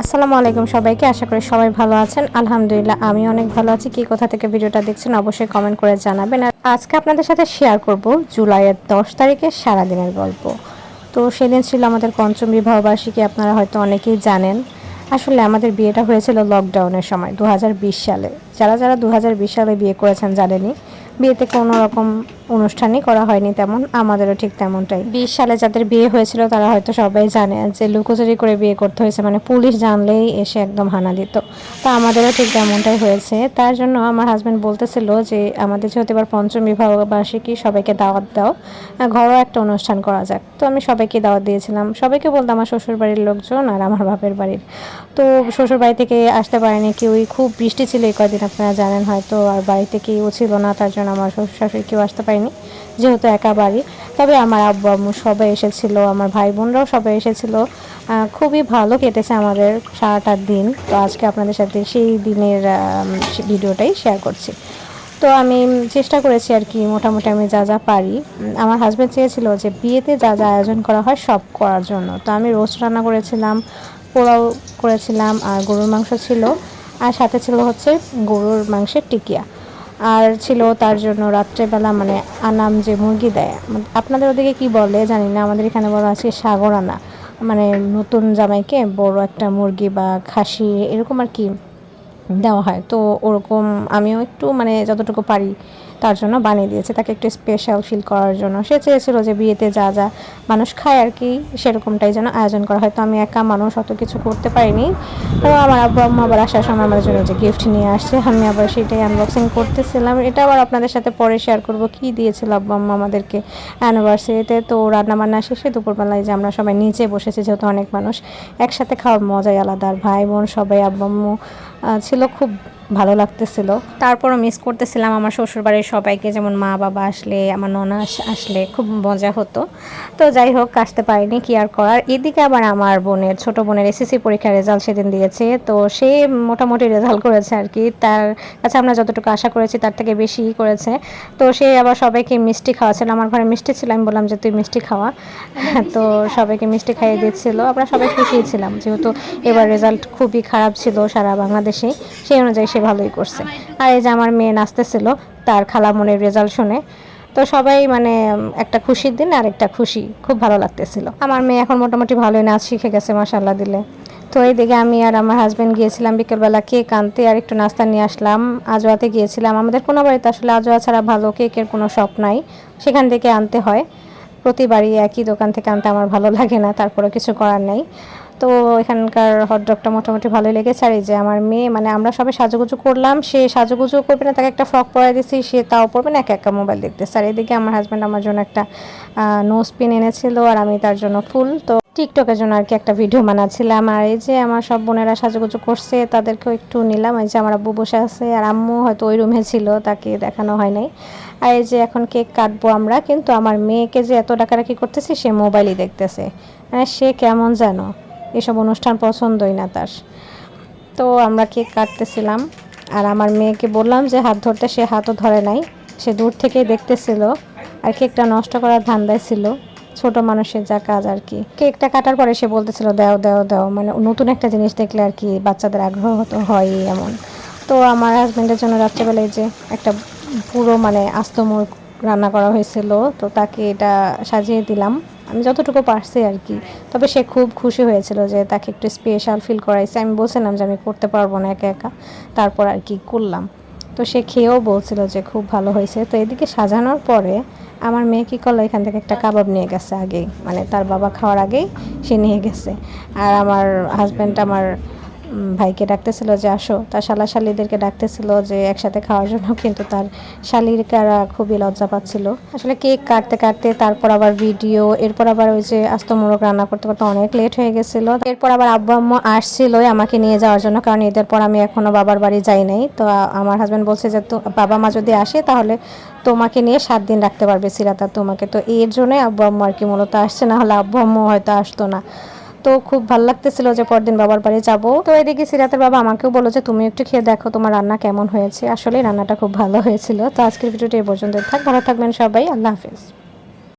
আসসালামু আলাইকুম সবাইকে, আশা করি সবাই ভালো আছেন। আলহামদুলিল্লাহ আমি অনেক ভালো আছি। কি কোথা থেকে ভিডিওটা দেখছেন অবশ্যই কমেন্ট করে জানাবেন। আর আজকে আপনাদের সাথে শেয়ার করব জুলাইয়ের 10 তারিখের সারাদিনের গল্প। তো সেদিন ছিল আমাদের পঞ্চম বিবাহবার্ষিকী, আপনারা হয়তো অনেকেই জানেন। আসলে আমাদের বিয়েটা হয়েছিল লকডাউনের সময় 2020 সালে। যারা যারা 2020 সালে বিয়ে করেছেন জানেনই, বিয়েতে কোনো রকম অনুষ্ঠানই করা হয়নি তেমন, আমাদেরও ঠিক তেমনটাই। 20 সালে যাদের বিয়ে হয়েছিল তারা হয়তো সবাই জানে যে লুকোচুরি করে বিয়ে করতে হয়েছে, মানে পুলিশ জানলেই এসে একদম হানা দিত। তো আমাদেরও ঠিক তেমনটাই হয়েছে। তার জন্য আমার হাজব্যান্ড বলতেছিল যে আমাদের যেহেতু এবার পঞ্চম বিবাহ বার্ষিকী, সবাইকে দাওয়াত দাও, ঘরোয়া একটা অনুষ্ঠান করা যাক। তো আমি সবাইকে দাওয়াত দিয়েছিলাম। সবাইকে বলতাম আমার শ্বশুর বাড়ির লোকজন আর আমার বাপের বাড়ির। তো শ্বশুর বাড়ি থেকে আসতে পারেনি কেউই, খুব বৃষ্টি ছিল এই কয়দিন, আপনারা জানেন হয়তো। আর বাড়িতে কেউ ছিল না, তার জন্য আমার শ্বশুর শাশুড়ি কেউ আসতে পারেনি, যেহেতু একা বাড়ি। তবে আমার আব্বু আম্মু সবাই এসেছিল, আমার ভাই বোনরাও সবাই এসেছিল। খুবই ভালো কেটেছে আমাদের সারাটা দিন। তো আজকে আপনাদের সাথে সেই দিনের ভিডিওটাই শেয়ার করছি। তো আমি চেষ্টা করেছি আর কি, মোটামুটি আমি যা যা পারি। আমার হাজব্যান্ড চেয়েছিল যে বিয়েতে যা যা আয়োজন করা হয় সব করার জন্য। তো আমি রোস্ট রান্না করেছিলাম, পোলাও করেছিলাম, আর গরুর মাংস ছিল, আর সাথে ছিল হচ্ছে গরুর মাংসের টিকিয়া। আর ছিল তার জন্য রাত্রেবেলা মানে আনাম যে মুরগি দেয়, আপনাদের ওদিকে কি বলে জানি না, আমাদের এখানে বলা আছে সাগর আনা, মানে নতুন জামাইকে বড় একটা মুরগি বা খাসি এরকম আর কি দেওয়া হয়। তো ওরকম আমিও একটু মানে যতটুকু পারি তার জন্য বানিয়ে দিয়েছে, তাকে একটু স্পেশাল ফিল করার জন্য। সে চেয়েছিল যে বিয়েতে যা যা মানুষ খায় আর কি সেরকমটাই যেন আয়োজন করা হয়। তো আমি একা মানুষ অত কিছু করতে পারিনি। তো আমার আব্বু আম্মা আবার আসার সময় আমার জন্য যে গিফট নিয়ে আসছে, আমি আবার সেটাই আনবক্সিং করতেছিলাম। এটা আবার আপনাদের সাথে পরে শেয়ার করব কি দিয়েছিল আব্বু আম্মা আমাদেরকে অ্যানিভার্সারিতে। তো রান্নাবান্না শেষে দুপুরবেলায় যে আমরা সবাই নিচে বসেছি, যেহেতু অনেক মানুষ একসাথে খাওয়ার মজাই আলাদা। আর ভাই বোন সবাই, আব্বু আম্মু ছিল, খুব ভালো লাগতেছিল। তারপরও মিস করতেছিলাম আমার শ্বশুরবাড়ির সবাইকে, যেমন মা বাবা আসলে, আমার ননা আসলে খুব মজা হতো। তো যাই হোক, আসতে পারিনি, কি আর করার। এদিকে আবার আমার বোনের, ছোট বোনের এসএসসি পরীক্ষার রেজাল্ট সেদিন দিয়েছে। তো সে মোটামুটি রেজাল্ট করেছে আর কি, তার কাছে আমরা যতটুকু আশা করেছি তার থেকে বেশিই করেছে। তো সে আবার সবাইকে মিষ্টি খাওয়াচ্ছিল, আমার ঘরে মিষ্টি ছিল, আমি বললাম যে তুই মিষ্টি খাওয়া। তো সবাইকে মিষ্টি খাইয়ে দিচ্ছিল। আমরা সবাই খুশিই ছিলাম, যেহেতু এবার রেজাল্ট খুবই খারাপ ছিল সারা বাংলাদেশে, সেই অনুযায়ী সে ভালোই করছে। আর এই যে আমার মেয়ে নাচতেছিল তার খালামণির রেজাল্ট শুনে। তো সবাই মানে একটা খুশির দিন আর একটা খুশি, খুব ভালো লাগতেছিল। আমার মেয়ে এখন মোটামুটি ভালোই নাচ শিখে গেছে মাশাআল্লাহ দিলে। তো এইদিকে আমি আর আমার হাজব্যান্ড গিয়েছিলাম বিকেলবেলা কেক আনতে, আর একটু নাস্তা নিয়ে আসলাম। আজোয়াতে গিয়েছিলাম, আমাদের কোনো বাড়িতে আসলে আজোয়া ছাড়া ভালো কেকের কোনো শপ নাই, সেখান থেকে আনতে হয়। প্রতিবারই একই দোকান থেকে আনতে আমার ভালো লাগে না, তারপরে কিছু করার নেই। তো এখানকার হটডগটা মোটামুটি ভালোই লেগেছে। আর এই যে আমার মেয়ে, মানে আমরা সবাই সাজুগুজু করলাম, সে সাজুগুজু করবে না, তাকে একটা ফ্রক পরাই দিয়েছি, সে তাও পরবে না, একা একা মোবাইল দেখতেছে। আর এদিকে আমার হাজব্যান্ড আমার জন্য একটা নোজ পিন এনেছিল, আর আমি তার জন্য ফুল। তো টিকটকের জন্য আর কি একটা ভিডিও বানাচ্ছিলাম। আর এই যে আমার সব বোনেরা সাজুগুজু করছে, তাদেরকেও একটু নিলাম। এই যে আমার আব্বু বসে আছে, আর আম্মু হয়তো ওই রুমে ছিল, তাকে দেখানো হয় নাই। আর এই যে এখন কেক কাটবো আমরা, কিন্তু আমার মেয়েকে যে এত ডাকাডাকি করতেছি, সে মোবাইলই দেখতেছে। মানে সে কেমন যেন, এসব অনুষ্ঠান পছন্দই না তার। তো আমরা কেক কাটতেছিলাম, আর আমার মেয়েকে বললাম যে হাত ধরতে, সে হাতও ধরে নাই, সে দূর থেকেই দেখতেছিল। আর কেকটা নষ্ট করার ধান্দায় ছিল, ছোট মানুষের যা কাজ আর কি। কেকটা কাটার পরে সে বলতেছিল দাও দাও দাও, মানে নতুন একটা জিনিস দেখলে আর কি বাচ্চাদের আগ্রহ তো হয় এমন। তো আমার হাজব্যান্ডের জন্য রাত্রেবেলায় যে একটা পুরো মানে আস্ত মুরগ রান্না করা হয়েছিল, তো তাকে এটা সাজিয়ে দিলাম আমি যতটুকু পারছি আর কি। তবে সে খুব খুশি হয়েছিল যে তাকে একটু স্পেশাল ফিল করাইছে। আমি বলছিলাম যে আমি করতে পারবো না একা একা, তারপর আর কি করলাম। তো সে খেয়েও বলছিল যে খুব ভালো হয়েছে। তো এদিকে সাজানোর পরে আমার মেয়ে কী করলো, এখান থেকে একটা কাবাব নিয়ে গেছে আগেই, মানে তার বাবা খাওয়ার আগেই সে নিয়ে গেছে। আর আমার হাজব্যান্ড আমার ভাইকে ডাকতেছিল যে আসো, তার শালিদেরকে ডাকতেছিল যে একসাথে খাওয়ার জন্য, কিন্তু তার শালিকারা খুবই লজ্জা পাচ্ছিল। আসলে কেক কাটতে কাটতে তারপর আবার ভিডিও, এরপর আবার ওই যে আস্ত মোরগ রান্না করতে করতে অনেক লেট হয়ে গেছিল। এরপর আবার আব্বু আম্মু আসছিলই আমাকে নিয়ে যাওয়ার জন্য, কারণ ঈদের পর আমি এখনো বাবার বাড়ি যাই নাই। তো আমার হাজব্যান্ড বলছে যে তো বাবা মা যদি আসে তাহলে তোমাকে নিয়ে 7 দিন রাখতে পারবে সিরাত আর তোমাকে। তো এর জন্যই আব্বু আম্মু আর কি মূলত আসছে, না হলে আব্বু আম্মু হয়তো আসতো না। তো খুব ভালো লাগতেছিল যে পরদিন বাবার বাড়ি যাব। তো এদিকে সিরাতের বাবা আমাকেও বললো যে তুমি একটু খেয়ে দেখো তোমার রান্না কেমন হয়েছে। আসলে রান্নাটা খুব ভালো হয়েছিল। তো আজকের ভিডিওটা এই পর্যন্ত থাক, ভালো থাকবেন সবাই, আল্লাহ হাফেজ।